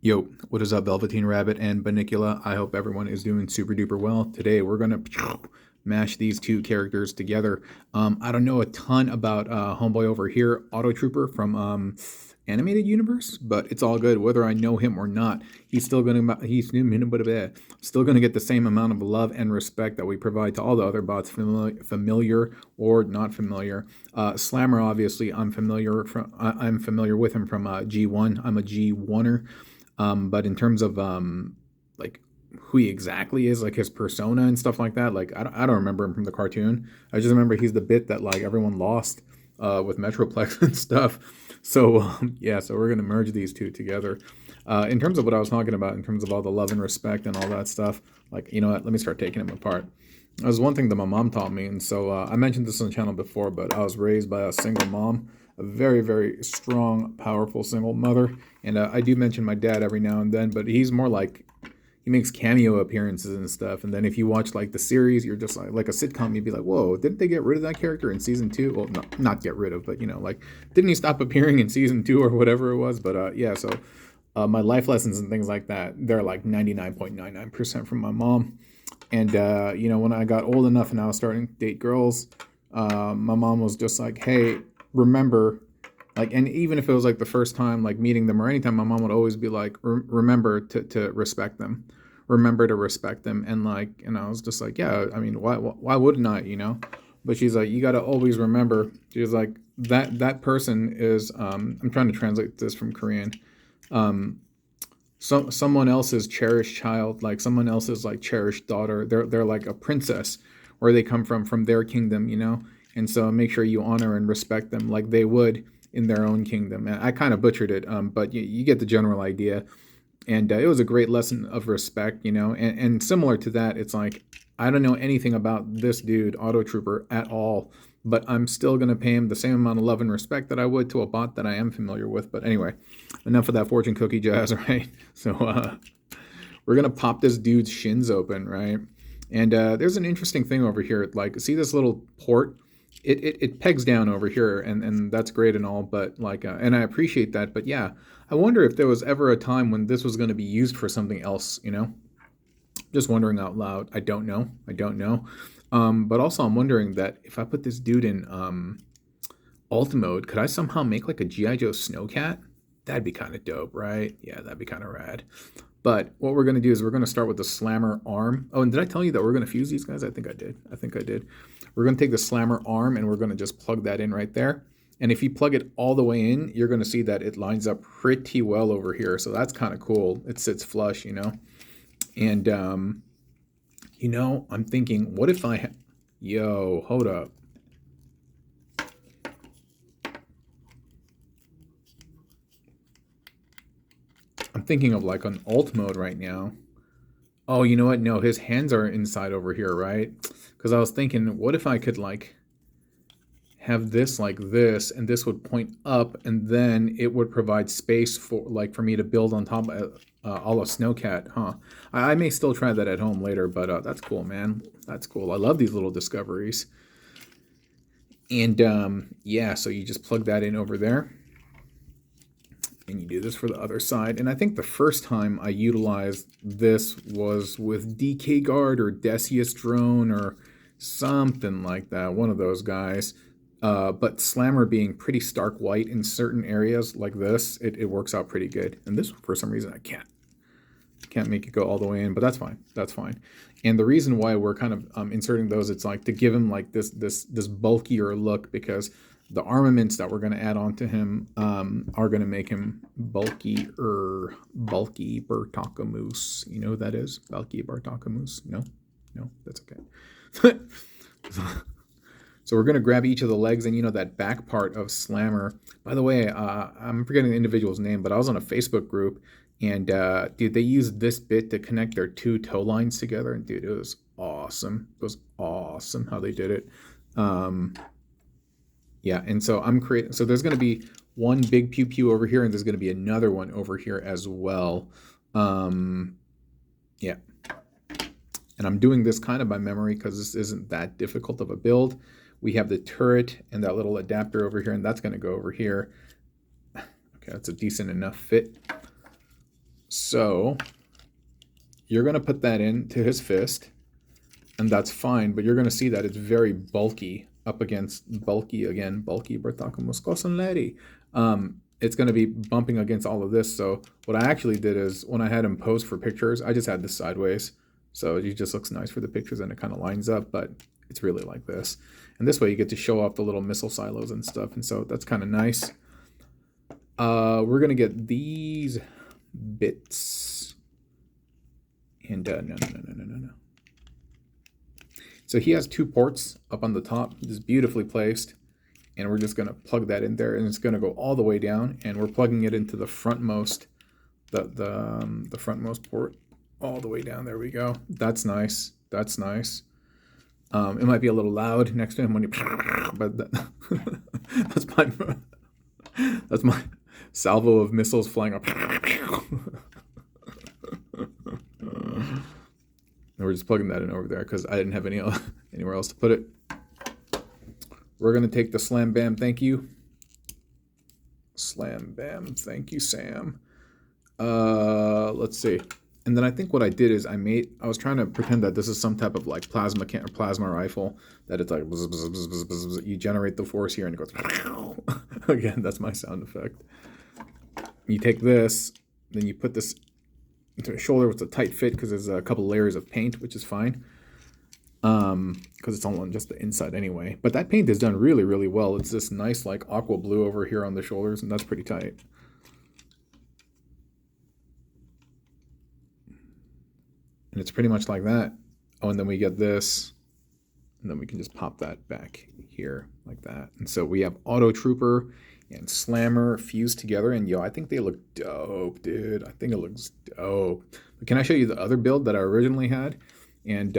Yo, what is up, Velveteen Rabbit and Banicula? I hope everyone is doing super duper well. Today we're gonna mash these two characters together. I don't know a ton about homeboy over here, Autotrooper from Animated Universe, but it's all good. Whether I know him or not, he's still gonna get the same amount of love and respect that we provide to all the other bots, familiar or not familiar. Slammer, obviously, I'm familiar with him from G1. I'm a G1er. But in terms of like who he exactly is, like his persona and stuff like that, like I don't remember him from the cartoon. I just remember he's the bit that like everyone lost with Metroplex and stuff. So yeah, so we're gonna merge these two together. In terms of what I was talking about, in terms of all the love and respect and all that stuff, like, you know what, let me start taking them apart. That was one thing that my mom taught me, and so I mentioned this on the channel before, but I was raised by a single mom, a very, very strong, powerful single mother, and I do mention my dad every now and then, but he's more like, he makes cameo appearances and stuff, and then if you watch like the series, you're just like a sitcom, you'd be like, whoa, didn't they get rid of that character in season 2? Well, no, not get rid of, but you know, like, didn't he stop appearing in season 2 or whatever it was? But yeah, so my life lessons and things like that, they're like 99.99% from my mom. And, you know, when I got old enough and I was starting to date girls, my mom was just like, hey, remember, like, and even if it was like the first time, like meeting them or anytime, my mom would always be like, remember to respect them, remember to respect them. And like, and I was just like, yeah, I mean, why wouldn't I, you know? But she's like, you got to always remember, she's like, that person is, I'm trying to translate this from Korean. Someone else's cherished child, like someone else's like cherished daughter, they're like a princess where they come from their kingdom, you know. And so make sure you honor and respect them like they would in their own kingdom. And I kind of butchered it, but you get the general idea. And it was a great lesson of respect, you know. And similar to that, it's like, I don't know anything about this dude Autotrooper at all, but I'm still going to pay him the same amount of love and respect that I would to a bot that I am familiar with. But anyway, enough of that fortune cookie jazz, right? So we're going to pop this dude's shins open, right? And there's an interesting thing over here. Like, see this little port? It pegs down over here, and that's great and all, but like, and I appreciate that. But yeah, I wonder if there was ever a time when this was going to be used for something else, you know? Just wondering out loud. I don't know. But also I'm wondering that if I put this dude in alt mode, could I somehow make like a G.I. Joe Snowcat? That'd be kind of dope, right? Yeah, that'd be kind of rad. But what we're going to do is we're going to start with the Slammer arm. Oh, and did I tell you that we're going to fuse these guys? I think I did. We're going to take the Slammer arm and we're going to just plug that in right there. And if you plug it all the way in, you're going to see that it lines up pretty well over here. So that's kind of cool. It sits flush, you know. And, you know, I'm thinking, what if yo, hold up. I'm thinking of like an alt mode right now. Oh, you know what? No, his hands are inside over here, right? Because I was thinking, what if I could like have this like this, and this would point up, and then it would provide space for me to build on top of a la Snowcat, huh? I may still try that at home later, but that's cool, man. That's cool. I love these little discoveries. And yeah, so you just plug that in over there. And you do this for the other side. And I think the first time I utilized this was with DK Guard or Decius Drone or something like that, one of those guys. But Slammer being pretty stark white in certain areas like this, it works out pretty good. And this one, for some reason, I can't make it go all the way in, but that's fine. That's fine. And the reason why we're kind of inserting those, it's like to give him like this bulkier look, because the armaments that we're going to add on to him are going to make him bulky Bartakamoose. You know who that is? Bulky Bartakamoose? No, that's okay. So we're going to grab each of the legs, and you know that back part of Slammer. By the way, I'm forgetting the individual's name, but I was on a Facebook group, and dude, they used this bit to connect their two toe lines together, and dude, it was awesome. It was awesome how they did it. Yeah, and so so there's going to be one big pew pew over here, and there's going to be another one over here as well. Yeah. And I'm doing this kind of by memory because this isn't that difficult of a build. We have the turret and that little adapter over here, and that's going to go over here. Okay, that's a decent enough fit. So you're going to put that into his fist, and that's fine, but you're going to see that it's very bulky up against bulky again, bulky Bartaka Muscosan Lady. It's going to be bumping against all of this. So what I actually did is when I had him pose for pictures, I just had this sideways. So it just looks nice for the pictures and it kind of lines up, but it's really like this. And this way you get to show off the little missile silos and stuff. And so that's kind of nice. We're going to get these bits. And no. So he has 2 ports up on the top, just beautifully placed. And we're just going to plug that in there, and it's going to go all the way down, and we're plugging it into the frontmost, the frontmost port all the way down. There we go. That's nice. That's nice. It might be a little loud next to him when he, but that's my salvo of missiles flying up. And we're just plugging that in over there because I didn't have anywhere else to put it. We're going to take the Slam Bam, thank you. Slam Bam, thank you, Sam. Let's see. And then I think what I did is I was trying to pretend that this is some type of like plasma rifle, that it's like, bzz, bzz, bzz, bzz, bzz, you generate the force here and it goes, again, that's my sound effect. You take this, then you put this into a shoulder with a tight fit because there's a couple layers of paint, which is fine. Because it's all on just the inside anyway. But that paint is done really, really well. It's this nice like aqua blue over here on the shoulders, and that's pretty tight. And it's pretty much like that. Oh, and then we get this, and then we can just pop that back here like that. And so we have Autotrooper and Slammer fused together, and yo, I think they look dope, dude. I think it looks dope. But can I show you the other build that I originally had? And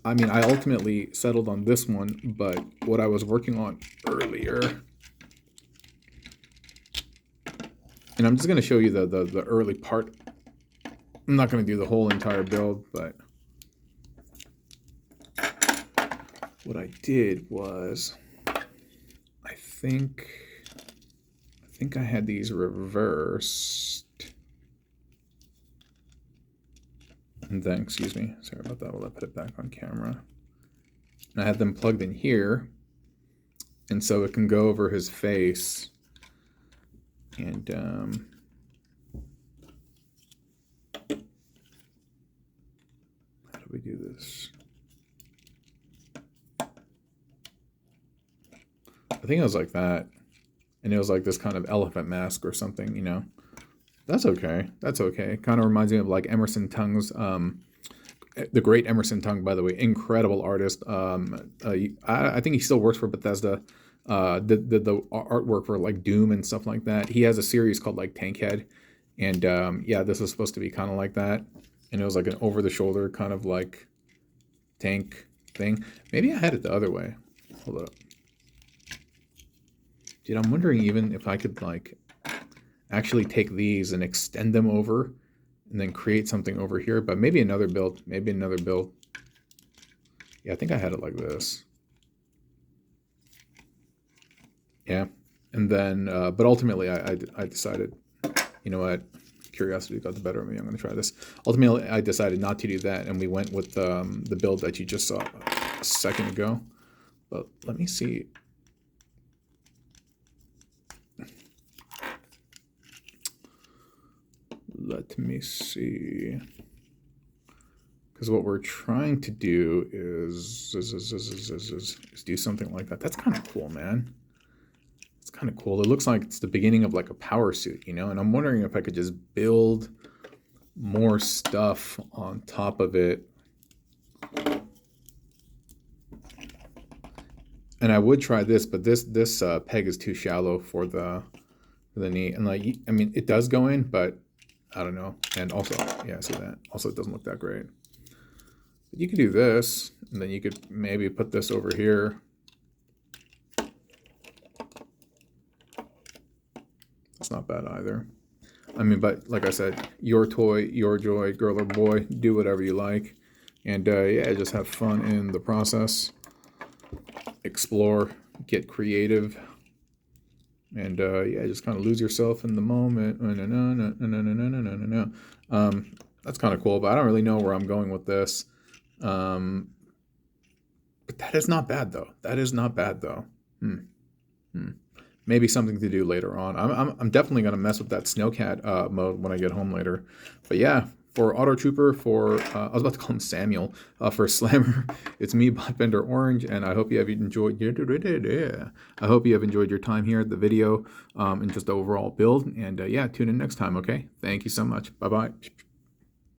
I mean, I ultimately settled on this one, but what I was working on earlier, and I'm just going to show you the early part. I'm not going to do the whole entire build, but what I did was, I think I had these reversed. And then, excuse me, sorry about that, while I put it back on camera. And I had them plugged in here, and so it can go over his face. And how do we do this? I think it was like that. And it was like this kind of elephant mask or something, you know. That's okay. That's okay. Kind of reminds me of like Emerson Tung's, the great Emerson Tung, by the way, incredible artist. I think he still works for Bethesda. Did the artwork for like Doom and stuff like that. He has a series called like Tankhead, and yeah, this was supposed to be kind of like that. And it was like an over-the-shoulder kind of like tank thing. Maybe I had it the other way. Hold up, dude. I'm wondering even if I could like actually take these and extend them over and then create something over here, but maybe another build, Yeah, I think I had it like this. Yeah, and then, but ultimately I decided, you know what, curiosity got the better of me, I'm gonna try this. Ultimately, I decided not to do that, and we went with the build that you just saw a second ago. But let me see. Let me see. Because what we're trying to do is do something like that. That's kind of cool, man. It's kind of cool. It looks like it's the beginning of like a power suit, you know? And I'm wondering if I could just build more stuff on top of it. And I would try this, but this peg is too shallow for the knee. And like, I mean, it does go in, but I don't know. And also, yeah, see that. Also, it doesn't look that great. But you could do this, and then you could maybe put this over here. That's not bad either. I mean, but like I said, your toy, your joy, girl or boy, do whatever you like. And yeah, just have fun in the process. Explore, get creative. And yeah, just kind of lose yourself in the moment. Yeah. That's kind of cool, but I don't really know where I'm going with this. But that is not bad, though. That is not bad, though. Maybe something to do later on. I'm definitely going to mess with that Snowcat mode when I get home later. But yeah, for Autotrooper, for I was about to call him Samuel, for Slammer, it's me, Botbender Orange, and I hope you have enjoyed. I hope you have enjoyed your time here at the video and just the overall build. And yeah, tune in next time. Okay, thank you so much. Bye bye.